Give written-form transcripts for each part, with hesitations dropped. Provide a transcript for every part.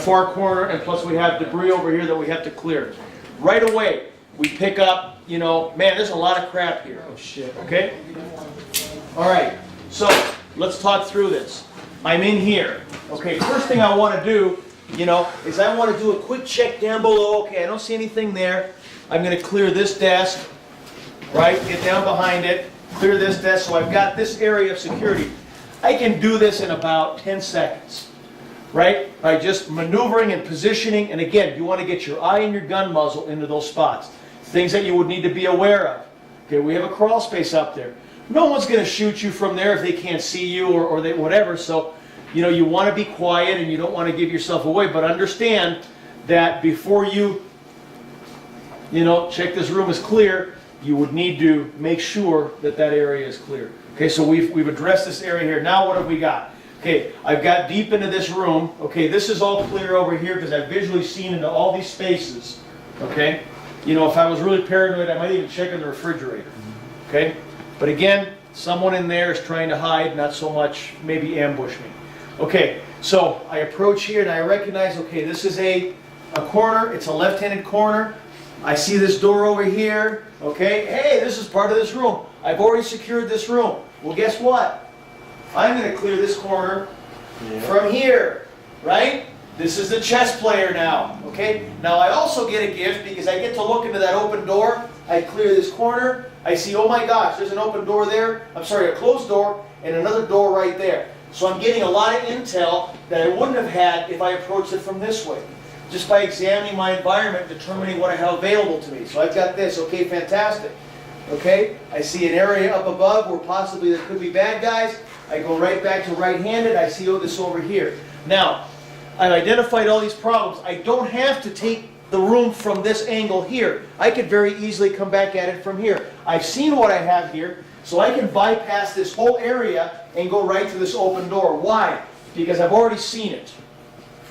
far corner, and plus we have debris over here that we have to clear. Right away, we pick up, you know, man, there's a lot of crap here. Oh shit, okay? All right, so let's talk through this. I'm in here. Okay, first thing I want to do, you know, is I want to do a quick check down below. Okay, I don't see anything there. I'm going to clear this desk, right? Get down behind it, clear this desk, so I've got this area of security. I can do this in about 10 seconds, right? By just maneuvering and positioning, and again, you want to get your eye and your gun muzzle into those spots. Things that you would need to be aware of. Okay, we have a crawl space up there. No one's going to shoot you from there if they can't see you or they whatever, so you know, you want to be quiet and you don't want to give yourself away, but understand that before you know, check this room is clear, you would need to make sure that that area is clear. Okay, so we've addressed this area here. Now what have we got? Okay, I've got deep into this room. Okay, this is all clear over here because I've visually seen into all these spaces. Okay, you know, if I was really paranoid, I might even check in the refrigerator. Okay, but again, someone in there is trying to hide, not so much maybe ambush me. Okay, so I approach here and I recognize, okay, this is a corner. It's a left-handed corner. I see this door over here. Okay, hey, this is part of this room. I've already secured this room. Well, guess what? I'm going to clear this corner from here, right? This is the chess player now, okay? Now I also get a gift because I get to look into that open door. I clear this corner. I see, oh my gosh, there's an open door there. I'm sorry, a closed door and another door right there. So I'm getting a lot of intel that I wouldn't have had if I approached it from this way. Just by examining my environment, determining what I have available to me. So I've got this, okay, fantastic. Okay, I see an area up above where possibly there could be bad guys. I go right back to right-handed, I see this over here. Now, I've identified all these problems. I don't have to take the room from this angle here. I could very easily come back at it from here. I've seen what I have here, so I can bypass this whole area and go right to this open door. Why? Because I've already seen it.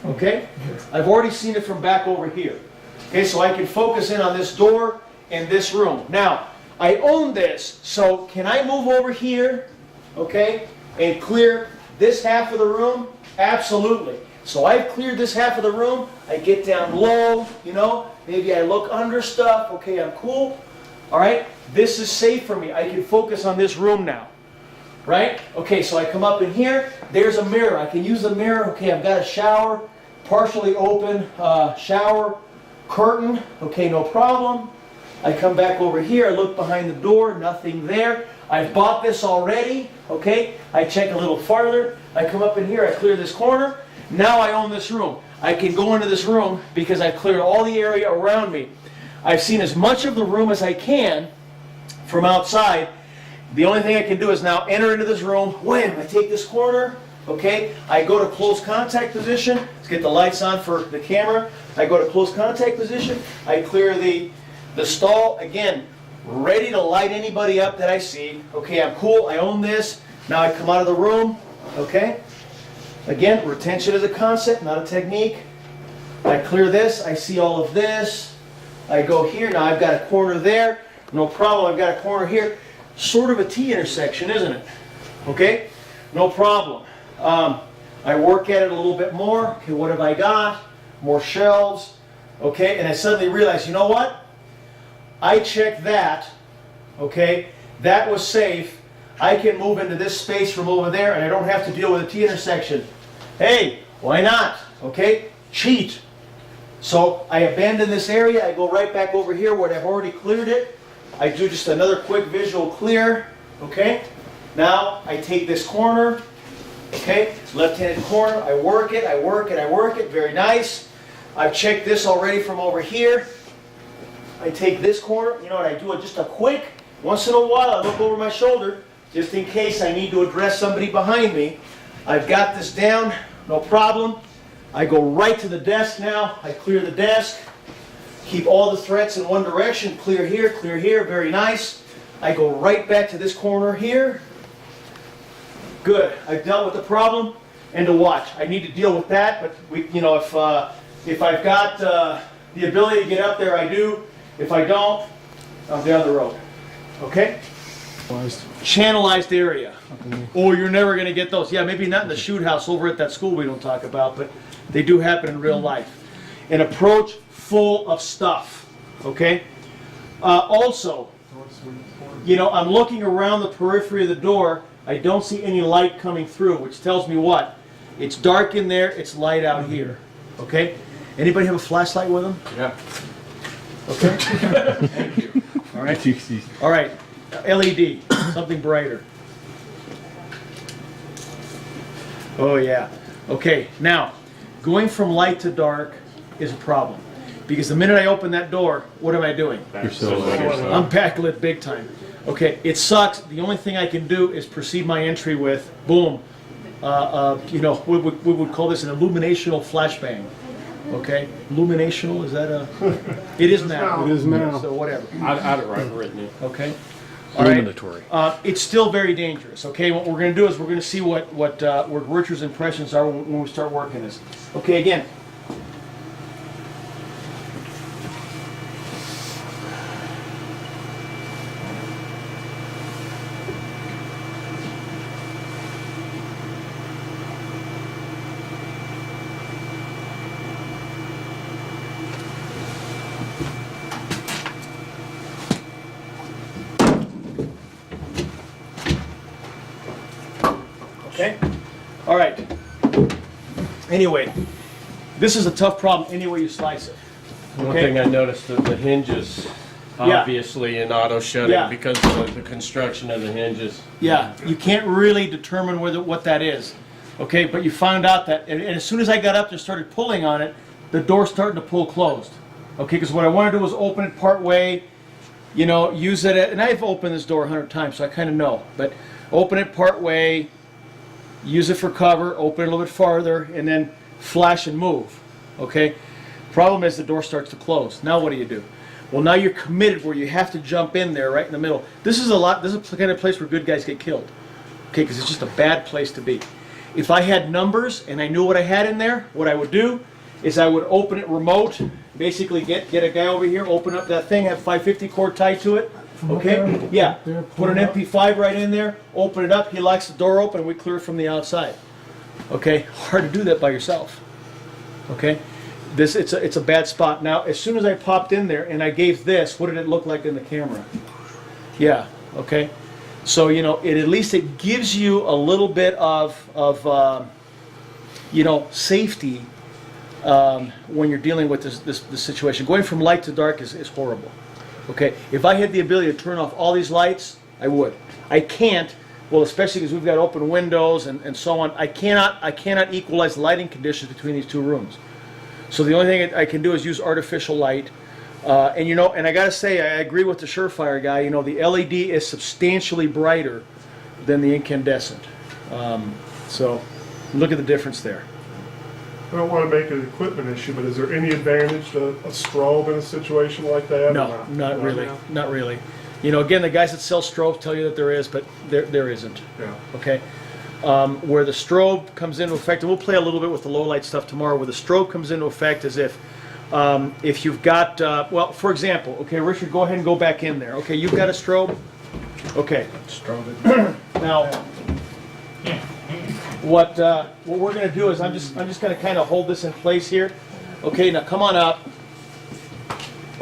Okay? I've already seen it from back over here. Okay, so I can focus in on this door and this room. Now, I own this, so can I move over here, okay, and clear this half of the room? Absolutely. So I've cleared this half of the room. I get down low, you know, maybe I look under stuff. Okay, I'm cool. All right, this is safe for me. I can focus on this room now. Right? Okay, so I come up in here. There's a mirror. I can use the mirror. Okay, I've got a shower, partially open shower curtain. Okay, no problem. I come back over here. I look behind the door. Nothing there. I've bought this already. Okay, I check a little farther. I come up in here. I clear this corner. Now I own this room. I can go into this room because I've cleared all the area around me. I've seen as much of the room as I can from outside. The only thing I can do is now enter into this room. Wham! I take this corner. Okay, I go to close contact position. Let's get the lights on for the camera. I go to close contact position. I clear the stall. Again, ready to light anybody up that I see. Okay, I'm cool. I own this. Now I come out of the room. Okay. Again, retention is a concept, not a technique. I clear this. I see all of this. I go here. Now I've got a corner there. No problem. I've got a corner here. Sort of a T-intersection, isn't it? Okay? No problem. I work at it a little bit more. Okay, what have I got? More shelves. Okay, and I suddenly realize, you know what? I checked that. Okay, that was safe. I can move into this space from over there and I don't have to deal with a T-intersection. Hey, why not? Okay, cheat. So I abandon this area. I go right back over here where I've already cleared it. I do just another quick visual clear. Okay, now I take this corner. Okay, left-handed corner. I work it, I work it, I work it. Very nice. I've checked this already from over here. I take this corner. You know what? I do it just a quick. Once in a while, I look over my shoulder just in case I need to address somebody behind me. I've got this down, no problem. I go right to the desk now. I clear the desk. Keep all the threats in one direction. Clear here, very nice. I go right back to this corner here. Good. I've dealt with the problem. And to watch. I need to deal with that, but if I've got the ability to get up there, I do. If I don't, I'm down the road. Okay? channelized area. Oh, you're never going to get those. Yeah, maybe not in the shoot house over at that school we don't talk about, but they do happen in real life. An approach full of stuff, okay? Also, you know, I'm looking around the periphery of the door. I don't see any light coming through, which tells me what? It's dark in there, it's light out here, okay? Anybody have a flashlight with them? Yeah. Okay. Thank you. All right. All right. LED, something brighter. Oh yeah. Okay. Now, going from light to dark is a problem because the minute I open that door, what am I doing? I'm backlit big time. Okay. It sucks. The only thing I can do is proceed my entry with boom. You know, we would call this an illuminational flashbang. Okay, illuminational, is that a? It is now. It is now. So whatever. I had it right written in. Okay. All Illuminatory. right. It's still very dangerous. Okay, what we're going to do is we're going to see what Richard's impressions are when we start working this. Okay, again. Okay? All right. Anyway, this is a tough problem any way you slice it. One thing I noticed that the hinges, obviously in auto shutting because of the construction of the hinges. Yeah, you can't really determine what that is. Okay, but you found out that, and as soon as I got up there and started pulling on it, the door's starting to pull closed. Okay, because what I want to do was open it part way, you know, use it, and I've opened this door 100 times, so I kind of know, but open it part way, use it for cover, open it a little bit farther, and then flash and move, okay? Problem is the door starts to close. Now what do? Well, now you're committed where you have to jump in there right in the middle. This is the kind of place where good guys get killed, okay, because it's just a bad place to be. If I had numbers and I knew what I had in there, what I would do is I would open it remote, basically get a guy over here, open up that thing, have 550 cord tied to it, okay? Yeah, put an MP5 right in there, open it up, he locks the door open, and we clear it from the outside. Okay, hard to do that by yourself. Okay, it's a bad spot. Now, as soon as I popped in there and I gave this, what did it look like in the camera? Yeah, okay. So, you know, at least it gives you a little bit of you know, safety when you're dealing with this situation. Going from light to dark is horrible. Okay, if I had the ability to turn off all these lights, I would. I can't, well, especially because we've got open windows and so on. I cannot equalize the lighting conditions between these two rooms. So the only thing I can do is use artificial light. And you know, and I gotta say, I agree with the Surefire guy. You know, the LED is substantially brighter than the incandescent. So look at the difference there. I don't want to make it an equipment issue, but is there any advantage to a strobe in a situation like that? No, not really. Not really. You know, again, the guys that sell strobes tell you that there is, but there isn't. Yeah. Okay. Where the strobe comes into effect, and we'll play a little bit with the low light stuff tomorrow. Where the strobe comes into effect is if you've got, well, for example, okay, Richard, go ahead and go back in there. Okay, you've got a strobe. Okay. Strobe. Now, what we're going to do is I'm just going to kind of hold this in place here. Okay, now come on up.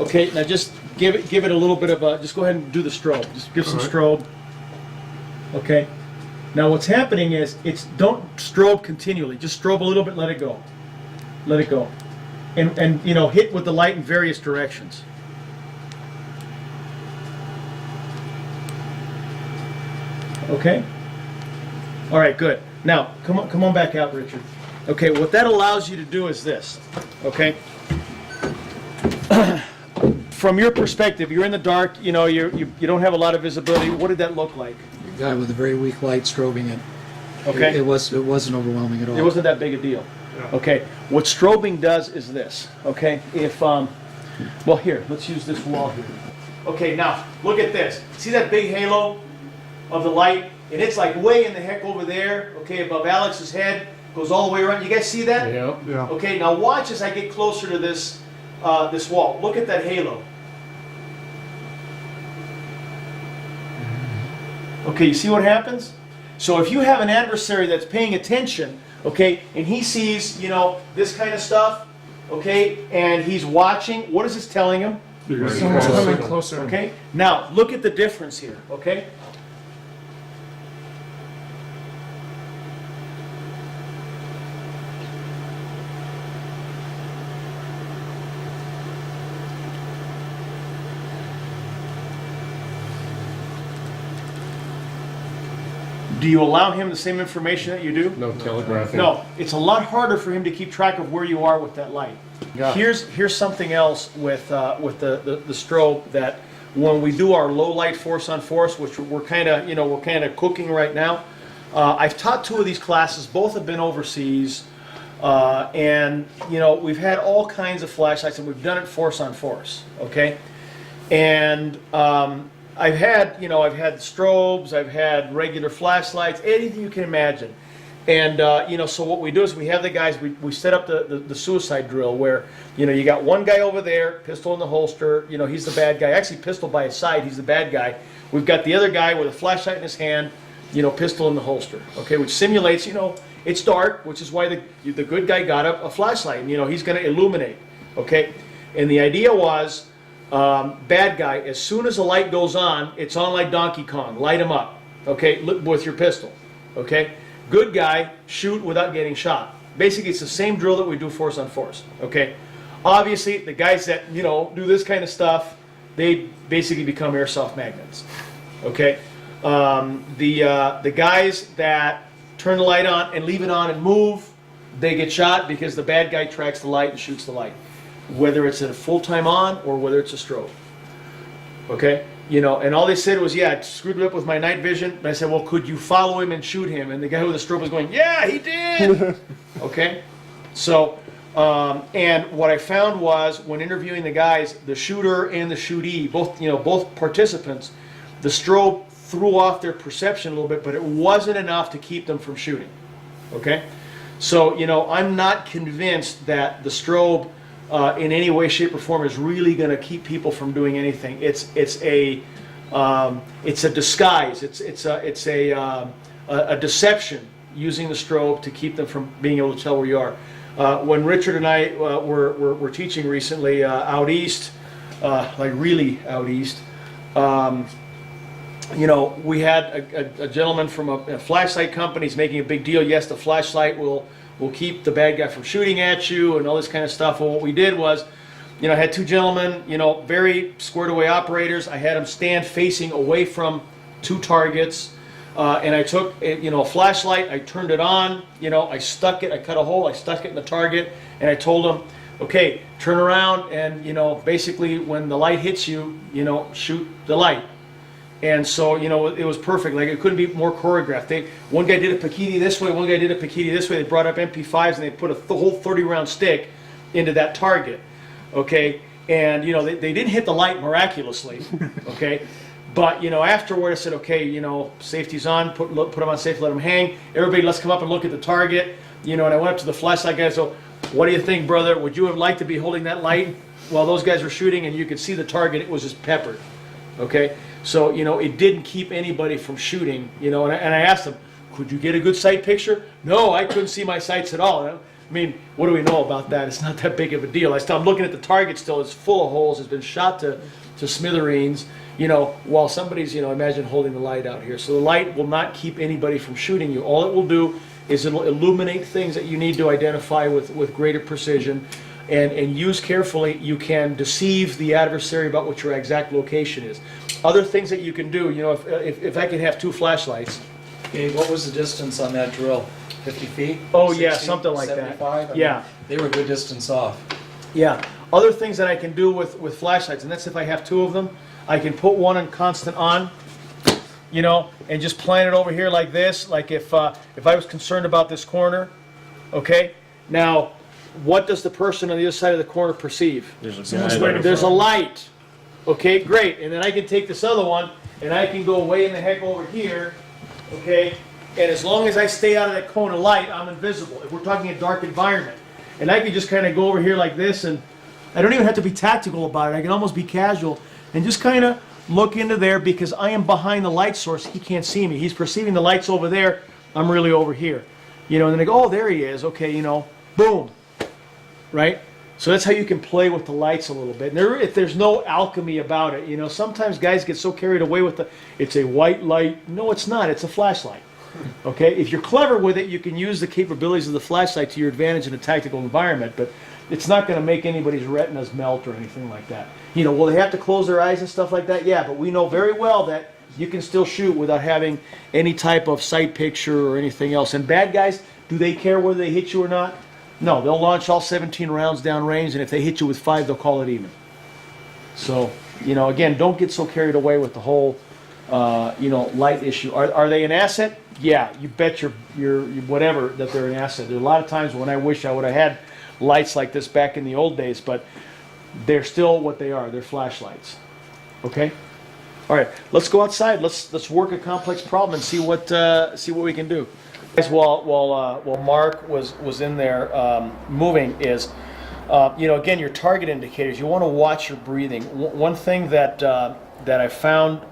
Okay, now just give it a little bit of a, just go ahead and do the strobe. Just give some strobe. Okay. Now what's happening is don't strobe continually. Just strobe a little bit, let it go. Let it go. And you know, hit with the light in various directions. Okay? All right, good. Now, come on back out, Richard. Okay, what that allows you to do is this. Okay? From your perspective, you're in the dark, you know, you don't have a lot of visibility. What did that look like? A guy with a very weak light strobing it. Okay. It wasn't overwhelming at all. It wasn't that big a deal. Okay. What strobing does is this. Okay. If well, here, let's use this wall here. Okay. Now look at this. See that big halo of the light, and it's like way in the heck over there. Okay, above Alex's head, goes all the way around. You guys see that? Yeah. Yeah. Okay. Now watch as I get closer to this this wall. Look at that halo. Okay, you see what happens? So if you have an adversary that's paying attention, okay, and he sees, you know, this kind of stuff, okay, and he's watching, what is this telling him? Someone's coming closer. Okay, now look at the difference here, okay? Do you allow him the same information that you do? No telegraphing. No, it's a lot harder for him to keep track of where you are with that light. Yeah. Here's something else with the strobe that when we do our low light force on force, which we're kind of cooking right now. I've taught 2 of these classes. Both have been overseas, and you know we've had all kinds of flashlights, and we've done it force on force. Okay, and I've had strobes, I've had regular flashlights, anything you can imagine. And so what we do is we have the guys, we set up the suicide drill where, you got one guy over there, pistol in the holster, he's the bad guy. Actually, pistol by his side, he's the bad guy. We've got the other guy with a flashlight in his hand, pistol in the holster. Okay, which simulates, it's dark, which is why the good guy got a flashlight. And, he's going to illuminate. Okay, and the idea was, bad guy, as soon as the light goes on, it's on like Donkey Kong. Light him up, okay, with your pistol, okay? Good guy, shoot without getting shot. Basically, it's the same drill that we do force on force, okay? Obviously, the guys that, do this kind of stuff, they basically become airsoft magnets, okay? The guys that turn the light on and leave it on and move, they get shot because the bad guy tracks the light and shoots the light. Whether it's a full-time on or whether it's a strobe. Okay? And all they said was, yeah, I screwed it up with my night vision. And I said, well, could you follow him and shoot him? And the guy with the strobe was going, yeah, he did! Okay? So, and what I found was, when interviewing the guys, the shooter and the shootee, both participants, the strobe threw off their perception a little bit, but it wasn't enough to keep them from shooting. Okay? So, I'm not convinced that the strobe in any way, shape, or form is really going to keep people from doing anything. It's a disguise. It's a deception using the strobe to keep them from being able to tell where you are. When Richard and I were teaching recently out east, like really out east, we had a gentleman from a flashlight company. He's making a big deal. Yes, the flashlight will keep the bad guy from shooting at you and all this kind of stuff. Well, what we did was, I had 2 gentlemen, very squared away operators. I had them stand facing away from 2 targets, and I took, a flashlight, I turned it on, I stuck it, I cut a hole, I stuck it in the target, and I told them, okay, turn around and, basically when the light hits you, shoot the light. And so, it was perfect. Like, it couldn't be more choreographed. One guy did a Pikiti this way, one guy did a Pikiti this way. They brought up MP5s and they put a whole 30-round stick into that target, okay? And, they didn't hit the light miraculously, okay? But, afterward I said, okay, safety's on, put them on safe, let them hang. Everybody, let's come up and look at the target. And I went up to the flashlight guy, so, what do you think, brother? Would you have liked to be holding that light while those guys were shooting and you could see the target? It was just peppered, okay? So, it didn't keep anybody from shooting, and I asked them, could you get a good sight picture? No, I couldn't see my sights at all. I mean, what do we know about that? It's not that big of a deal. I'm looking at the target still, it's full of holes, it's been shot to smithereens, while somebody's, imagine holding the light out here. So the light will not keep anybody from shooting you. All it will do is it'll illuminate things that you need to identify with greater precision. And use carefully, you can deceive the adversary about what your exact location is. Other things that you can do, if I could have 2 flashlights. Okay, what was the distance on that drill? 50 feet? Oh yeah, 60, something like 75? that. Yeah. They were a good distance off. Yeah. Other things that I can do with flashlights, and that's if I have 2 of them, I can put one in constant on, and just plant it over here like this, like if I was concerned about this corner, okay? Now, what does the person on the other side of the corner perceive? There's a guy. There's a light. Okay, great. And then I can take this other one and I can go way in the heck over here. Okay, and as long as I stay out of that cone of light, I'm invisible. If we're talking a dark environment, and I can just kind of go over here like this, and I don't even have to be tactical about it. I can almost be casual and just kind of look into there because I am behind the light source. He can't see me. He's perceiving the lights over there. I'm really over here. You know, and then they go, oh, there he is. Okay, you know, boom. Right? So that's how you can play with the lights a little bit. And if there's no alchemy about it, you know, sometimes guys get so carried away with it's a white light. No, it's not. It's a flashlight. Okay? If you're clever with it, you can use the capabilities of the flashlight to your advantage in a tactical environment, but it's not going to make anybody's retinas melt or anything like that. You know, will they have to close their eyes and stuff like that? Yeah, but we know very well that you can still shoot without having any type of sight picture or anything else. And bad guys, do they care whether they hit you or not? No, they'll launch all 17 rounds downrange, and if they hit you with 5, they'll call it even. So, you know, again, don't get so carried away with the whole, you know, light issue. Are they an asset? Yeah, you bet your whatever that they're an asset. There are a lot of times when I wish I would have had lights like this back in the old days, but they're still what they are. They're flashlights. Okay? All right, let's go outside. Let's work a complex problem and see what we can do. Guys, while Mark was in there moving is, you know, again, your target indicators. You want to watch your breathing. One thing that I found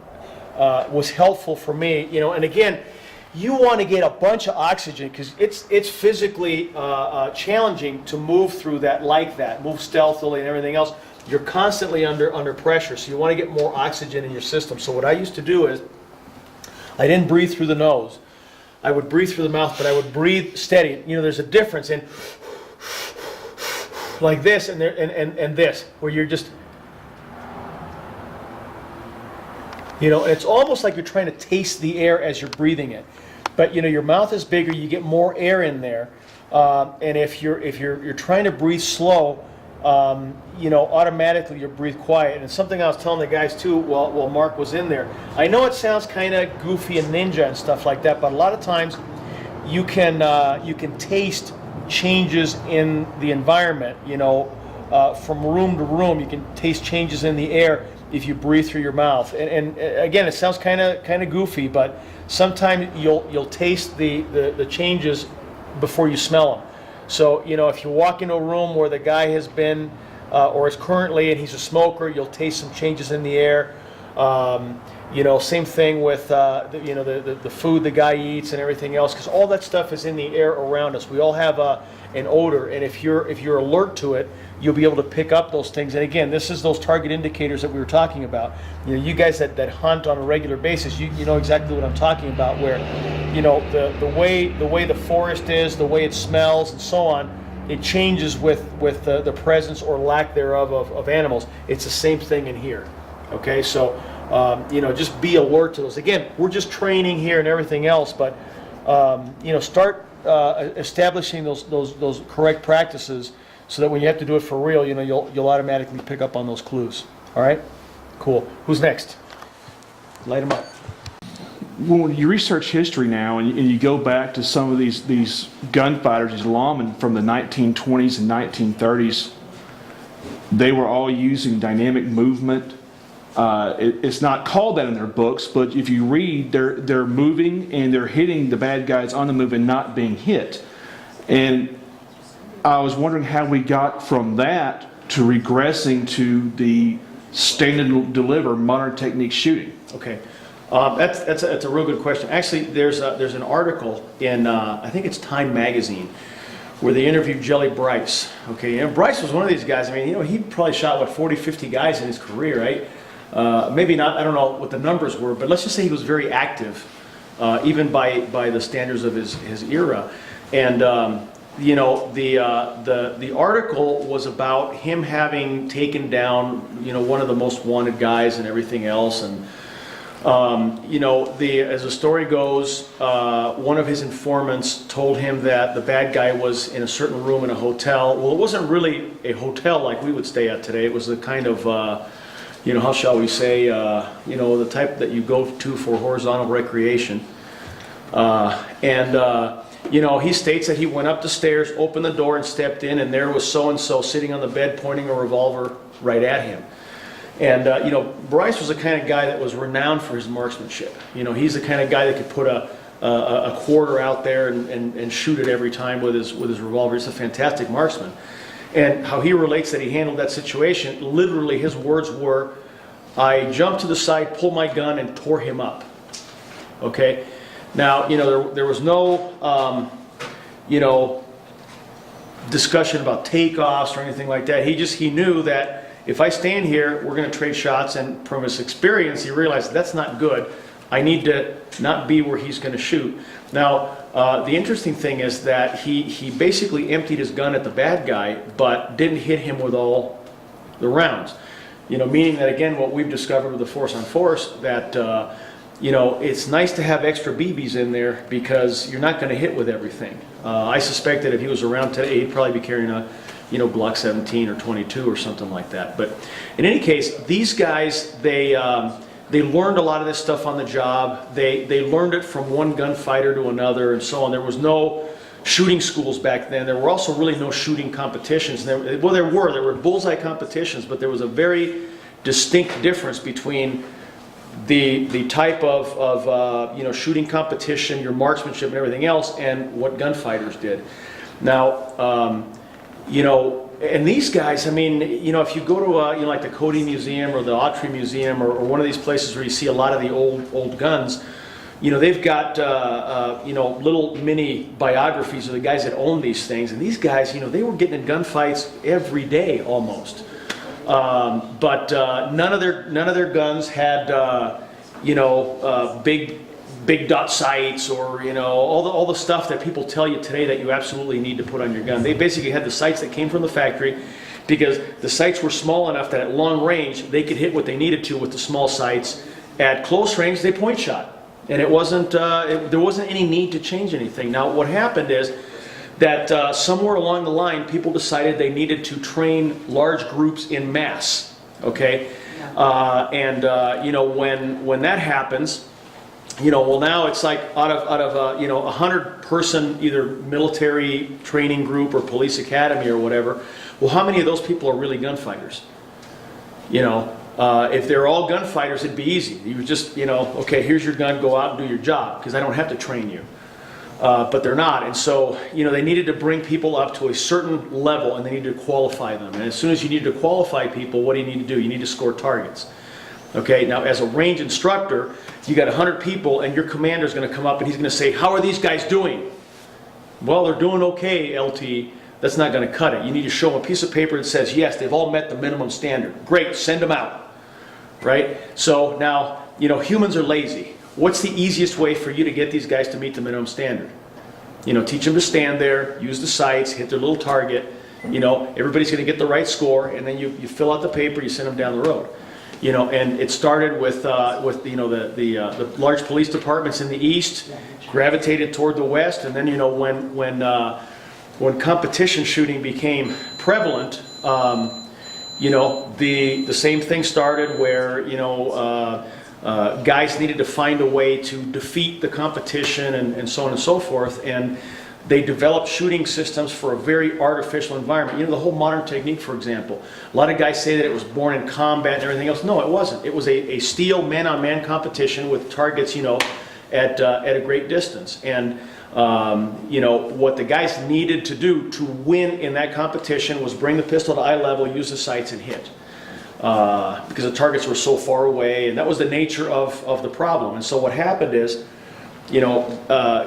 was helpful for me, you know, and again, you want to get a bunch of oxygen because it's physically challenging to move through that like that, move stealthily and everything else. You're constantly under pressure, so you want to get more oxygen in your system. So what I used to do is, I didn't breathe through the nose. I would breathe through the mouth, but I would breathe steady. You know, there's a difference in like this and this, where you're just, you know, it's almost like you're trying to taste the air as you're breathing it. But you know, your mouth is bigger, you get more air in there, and if you're trying to breathe slow, you know, automatically you breathe quiet. And it's something I was telling the guys too while Mark was in there. I know it sounds kind of goofy and ninja and stuff like that, but a lot of times you can taste changes in the environment. You know, from room to room, you can taste changes in the air if you breathe through your mouth. And again, it sounds kind of goofy, but sometimes you'll taste the changes before you smell them. So, you know, if you walk into a room where the guy has been or is currently and he's a smoker, you'll taste some changes in the air. You know, same thing with you know, the food the guy eats and everything else, because all that stuff is in the air around us. We all have an odor, and if you're alert to it, you'll be able to pick up those things. And again, this is those target indicators that we were talking about. You know, you guys that hunt on a regular basis, you know exactly what I'm talking about. Where, you know, the way the forest is, the way it smells, and so on, it changes with the presence or lack thereof of animals. It's the same thing in here. Okay, so you know, just be alert to those. Again, we're just training here and everything else, but you know, start establishing those correct practices so that when you have to do it for real, you know, you'll automatically pick up on those clues. All right, cool. Who's next? Light them up. When you research history now and you go back to some of these gunfighters, these lawmen from the 1920s and 1930s, they were all using dynamic movement. It's not called that in their books, but if you read, they're moving and they're hitting the bad guys on the move and not being hit. And I was wondering how we got from that to regressing to the stand and deliver modern technique shooting. Okay. That's a real good question. Actually, there's an article in I think it's Time magazine where they interviewed Jelly Bryce. Okay, and Bryce was one of these guys. I mean, you know, he probably shot 40, 50 guys in his career, right? Maybe not. I don't know what the numbers were, but let's just say he was very active, even by the standards of his era. And you know, the article was about him having taken down, you know, one of the most wanted guys and everything else. And you know, as the story goes, one of his informants told him that the bad guy was in a certain room in a hotel. Well, it wasn't really a hotel like we would stay at today. It was the kind of, you know, how shall we say, you know, the type that you go to for horizontal recreation. You know, he states that he went up the stairs, opened the door, and stepped in, and there was so-and-so sitting on the bed pointing a revolver right at him. And, you know, Bryce was the kind of guy that was renowned for his marksmanship. You know, he's the kind of guy that could put a quarter out there and shoot it every time with his revolver. He's a fantastic marksman. And how he relates that he handled that situation, literally his words were, I jumped to the side, pulled my gun, and tore him up. Okay? Now, you know, there was no, you know, discussion about takeoffs or anything like that. He knew that if I stand here, we're going to trade shots, and from his experience, he realized that's not good. I need to not be where he's going to shoot. Now, the interesting thing is that he basically emptied his gun at the bad guy, but didn't hit him with all the rounds. You know, meaning that, again, what we've discovered with the force on force, that, you know, it's nice to have extra BBs in there because you're not going to hit with everything. I suspect that if he was around today, he'd probably be carrying a, you know, Glock 17 or 22 or something like that. But in any case, these guys, they learned a lot of this stuff on the job. They learned it from one gunfighter to another and so on. There was no shooting schools back then. There were also really no shooting competitions. There were bullseye competitions, but there was a very distinct difference between the type of you know, shooting competition, your marksmanship and everything else, and what gunfighters did. Now, you know, and these guys, I mean, you know, if you go to you know, like the Cody Museum or the Autry Museum or one of these places where you see a lot of the old guns, you know, they've got you know, little mini biographies of the guys that own these things, and these guys, you know, they were getting in gunfights every day almost. But none of their guns had you know, big dot sights or, you know, all the stuff that people tell you today that you absolutely need to put on your gun. They basically had the sights that came from the factory because the sights were small enough that at long range they could hit what they needed to with the small sights. At close range they point shot, and it wasn't there wasn't any need to change anything. Now what happened is that somewhere along the line people decided they needed to train large groups in mass. Okay, you know, when that happens, you know, well, now it's like out of you know, 100-person either military training group or police academy or whatever. Well, how many of those people are really gunfighters? You know, if they're all gunfighters, it'd be easy. You would just, you know, okay, here's your gun, go out and do your job because I don't have to train you. But they're not, and so, you know, they needed to bring people up to a certain level and they needed to qualify them. And as soon as you need to qualify people, what do you need to do? You need to score targets. Okay, now as a range instructor, you got 100 people and your commander's going to come up and he's going to say, how are these guys doing? Well, they're doing okay, LT. That's not going to cut it. You need to show them a piece of paper that says, yes, they've all met the minimum standard. Great, send them out. Right? So now, you know, humans are lazy. What's the easiest way for you to get these guys to meet the minimum standard? You know, teach them to stand there, use the sights, hit their little target. You know, everybody's going to get the right score, and then you fill out the paper, you send them down the road. You know, and it started with you know, the large police departments in the east gravitated toward the west, and then, you know, when competition shooting became prevalent, you know, the same thing started where, you know, guys needed to find a way to defeat the competition and so on and so forth, and they developed shooting systems for a very artificial environment. You know, the whole modern technique, for example. A lot of guys say that it was born in combat and everything else. No, it wasn't. It was a steel man-on-man competition with targets, you know, at a great distance. And, you know, what the guys needed to do to win in that competition was bring the pistol to eye level, use the sights, and hit. Because the targets were so far away, and that was the nature of the problem. And so what happened is, you know,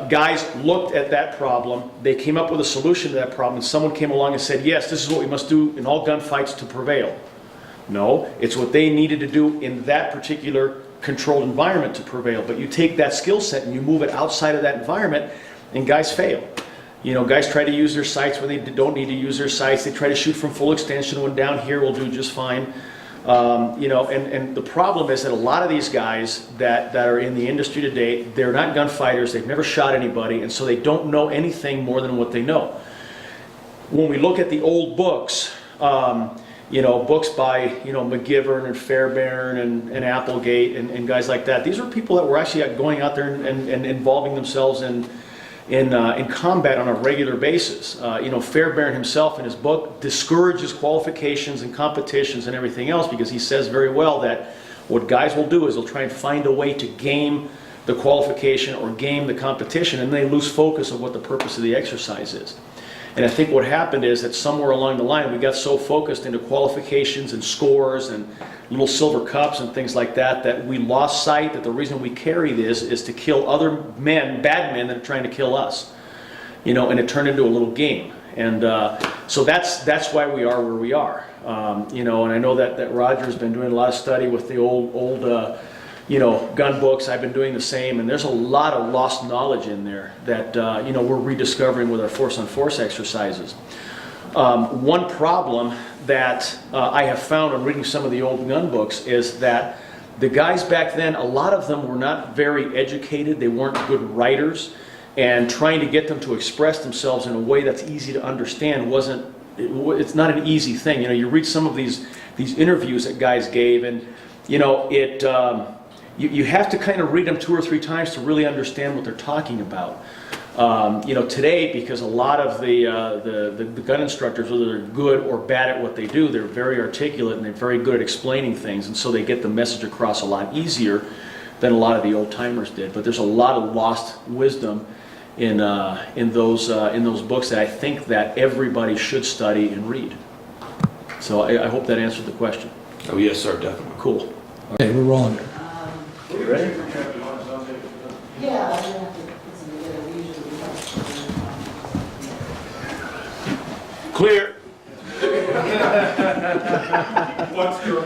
guys looked at that problem, they came up with a solution to that problem, and someone came along and said, yes, this is what we must do in all gunfights to prevail. No, it's what they needed to do in that particular controlled environment to prevail. But you take that skill set and you move it outside of that environment, and guys fail. You know, guys try to use their sights when they don't need to use their sights. They try to shoot from full extension when down here will do just fine. You know, and the problem is that a lot of these guys that are in the industry today, they're not gunfighters, they've never shot anybody, and so they don't know anything more than what they know. When we look at the old books, you know, books by, you know, McGivern and Fairbairn and Applegate and guys like that, these were people that were actually going out there and involving themselves in combat on a regular basis. You know, Fairbairn himself in his book discourages qualifications and competitions and everything else because he says very well that what guys will do is they'll try and find a way to game the qualification or game the competition, and they lose focus of what the purpose of the exercise is. And I think what happened is that somewhere along the line we got so focused into qualifications and scores and, little silver cups and things like that, that we lost sight that the reason we carry this is to kill other men, bad men that are trying to kill us. You know, and it turned into a little game. And so that's why we are where we are. You know, and I know that Roger's been doing a lot of study with the old you know, gun books. I've been doing the same, and there's a lot of lost knowledge in there that you know, we're rediscovering with our force on force exercises. One problem that I have found in reading some of the old gun books is that the guys back then, a lot of them were not very educated. They weren't good writers, and trying to get them to express themselves in a way that's easy to understand it's not an easy thing. You know, you read some of these interviews that guys gave, and you know, you have to kind of read them 2 or 3 times to really understand what they're talking about. You know, today, because a lot of the gun instructors, whether they're good or bad at what they do, they're very articulate and they're very good at explaining things, and so they get the message across a lot easier than a lot of the old timers did. But there's a lot of lost wisdom in those books that I think that everybody should study and read. So I hope that answered the question. Oh, yes, sir, definitely. Cool. Okay, we're rolling. You ready? Yeah, I have to put some together. We usually do that. Clear. What's your